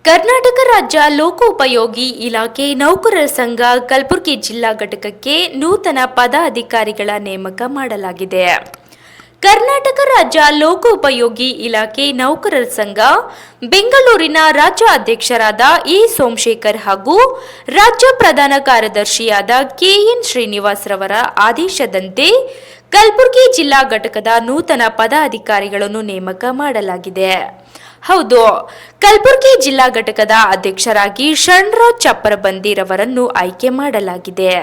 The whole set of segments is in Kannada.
ಕರ್ನಾಟಕ ರಾಜ್ಯ ಲೋಕೋಪಯೋಗಿ ಇಲಾಖೆ ನೌಕರರ ಸಂಘ ಕಲಬುರಗಿ ಜಿಲ್ಲಾ ಘಟಕಕ್ಕೆ ನೂತನ ಪದಾಧಿಕಾರಿಗಳ ನೇಮಕ ಮಾಡಲಾಗಿದೆ. ಕರ್ನಾಟಕ ರಾಜ್ಯ ಲೋಕೋಪಯೋಗಿ ಇಲಾಖೆ ನೌಕರರ ಸಂಘ ಬೆಂಗಳೂರಿನ ರಾಜ್ಯ ಅಧ್ಯಕ್ಷರಾದ ಎ ಸೋಮಶೇಖರ್ ಹಾಗೂ ರಾಜ್ಯ ಪ್ರಧಾನ ಕಾರ್ಯದರ್ಶಿಯಾದ ಕೆಎನ್ ಶ್ರೀನಿವಾಸ್ ರವರ ಆದೇಶದಂತೆ ಕಲಬುರಗಿ ಜಿಲ್ಲಾ ಘಟಕದ ನೂತನ ಪದಾಧಿಕಾರಿಗಳನ್ನು ನೇಮಕ ಮಾಡಲಾಗಿದೆ. ಹೌದು, ಕಲಬುರಗಿ ಜಿಲ್ಲಾ ಘಟಕದ ಅಧ್ಯಕ್ಷರಾಗಿ ಶರಣರಾಜ್ ಚಪ್ಪರಬಂದಿರವರನ್ನು ಆಯ್ಕೆ ಮಾಡಲಾಗಿದೆ.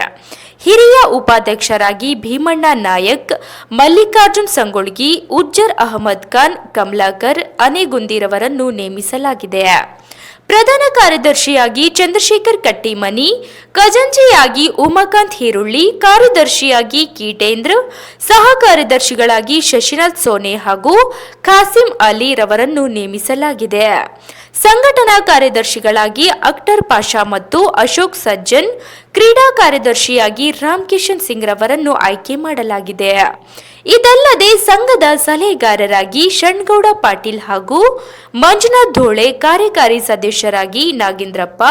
ಹಿರಿಯ ಉಪಾಧ್ಯಕ್ಷರಾಗಿ ಭೀಮಣ್ಣ ನಾಯಕ್, ಮಲ್ಲಿಕಾರ್ಜುನ್ ಸಂಗೊಳ್ಗಿ, ಉಜ್ಜರ್ ಅಹಮದ್ ಖಾನ್, ಕಮಲಾಕರ್ ಅನೆಗುಂದಿರವರನ್ನು ನೇಮಿಸಲಾಗಿದೆ. ಪ್ರಧಾನ ಕಾರ್ಯದರ್ಶಿಯಾಗಿ ಚಂದ್ರಶೇಖರ್ ಕಟ್ಟಿಮನಿ, ಖಜಾಂಚಿಯಾಗಿ ಉಮಾಕಾಂತ್ ಹಿರುಳ್ಳಿ, ಕಾರ್ಯದರ್ಶಿಯಾಗಿ ಕೀಟೇಂದ್ರ, ಸಹ ಕಾರ್ಯದರ್ಶಿಗಳಾಗಿ ಶಶಿನಾಥ್ ಸೋನೆ ಹಾಗೂ ಖಾಸಿಂ ಅಲಿ ರವರನ್ನು ನೇಮಿಸಲಾಗಿದೆ. ಸಂಘಟನಾ ಕಾರ್ಯದರ್ಶಿಗಳಾಗಿ ಅಖ್ತರ್ ಪಾಷಾ ಮತ್ತು ಅಶೋಕ್ ಸಜ್ಜನ್, ಕ್ರೀಡಾ ಕಾರ್ಯದರ್ಶಿಯಾಗಿ ರಾಮ್ ಕಿಶನ್ ಸಿಂಗ್ ರವರನ್ನು ಆಯ್ಕೆ ಮಾಡಲಾಗಿದೆ. ಇದಲ್ಲದೆ ಸಂಘದ ಸಲಹೆಗಾರರಾಗಿ ಶಣ್ಗೌಡ ಪಾಟೀಲ್ ಹಾಗೂ ಮಂಜುನಾಥ್ ಧೋಳೆ, ಕಾರ್ಯಕಾರಿ ಸದಸ್ಯರಾಗಿ ನಾಗೇಂದ್ರಪ್ಪ,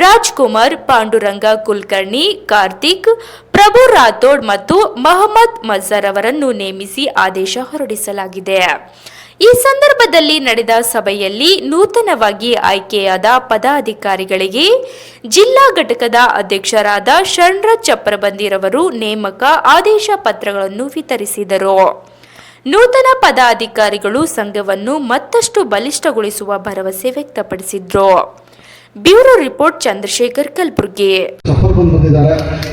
ರಾಜ್ಕುಮಾರ್, ಪಾಂಡುರಂಗ ಕುಲಕರ್ಣಿ, ಕಾರ್ತಿಕ್, ಪ್ರಭು ರಾಥೋಡ್ ಮತ್ತು ಮಹಮ್ಮದ್ ಮಜರ್ ಅವರನ್ನು ನೇಮಿಸಿ ಆದೇಶ ಹೊರಡಿಸಲಾಗಿದೆ. ಈ ಸಂದರ್ಭದಲ್ಲಿ ನಡೆದ ಸಭೆಯಲ್ಲಿ ನೂತನವಾಗಿ ಆಯ್ಕೆಯಾದ ಪದಾಧಿಕಾರಿಗಳಿಗೆ ಜಿಲ್ಲಾ ಘಟಕದ ಅಧ್ಯಕ್ಷರಾದ ಶರಣರಾಜ್ ಚಪ್ಪರಬಂದಿರವರು ನೇಮಕ ಆದೇಶ ಪತ್ರಗಳನ್ನು ವಿತರಿಸಿದರು. ನೂತನ ಪದಾಧಿಕಾರಿಗಳು ಸಂಘವನ್ನು ಮತ್ತಷ್ಟು ಬಲಿಷ್ಠಗೊಳಿಸುವ ಭರವಸೆ ವ್ಯಕ್ತಪಡಿಸಿದ್ರು. Bureau report, Chandrashekar, Kalaburagi.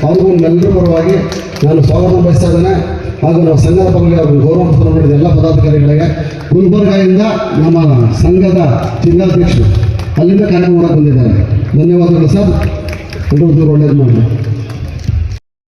ಅವ್ರಿಗೂ ಎಲ್ಲರ ಪರವಾಗಿ ನಾನು ಸ್ವಾಗತ ಬಯಸ್ತಾ ಇದ್ದೇನೆ. ಹಾಗೂ ನಾವು ಸಂಘದ ಪರವಾಗಿ ಗೌರವ ಪತ್ರ ಮಾಡಿದ ಎಲ್ಲ ಪದಾಧಿಕಾರಿಗಳಿಗೆ ಗುಲ್ಬರ್ಗಾದಿಂದ ನಮ್ಮ ಸಂಘದ ಜಿಲ್ಲಾಧ್ಯಕ್ಷರು ಅಲ್ಲಿಂದ ಕಾರ್ಯಕ್ರಮ ಬಂದಿದ್ದಾರೆ. ಧನ್ಯವಾದಗಳು ಸರ್. ಎಲ್ಲರೂ ಒಳ್ಳೇದು ಮಾಡಿ.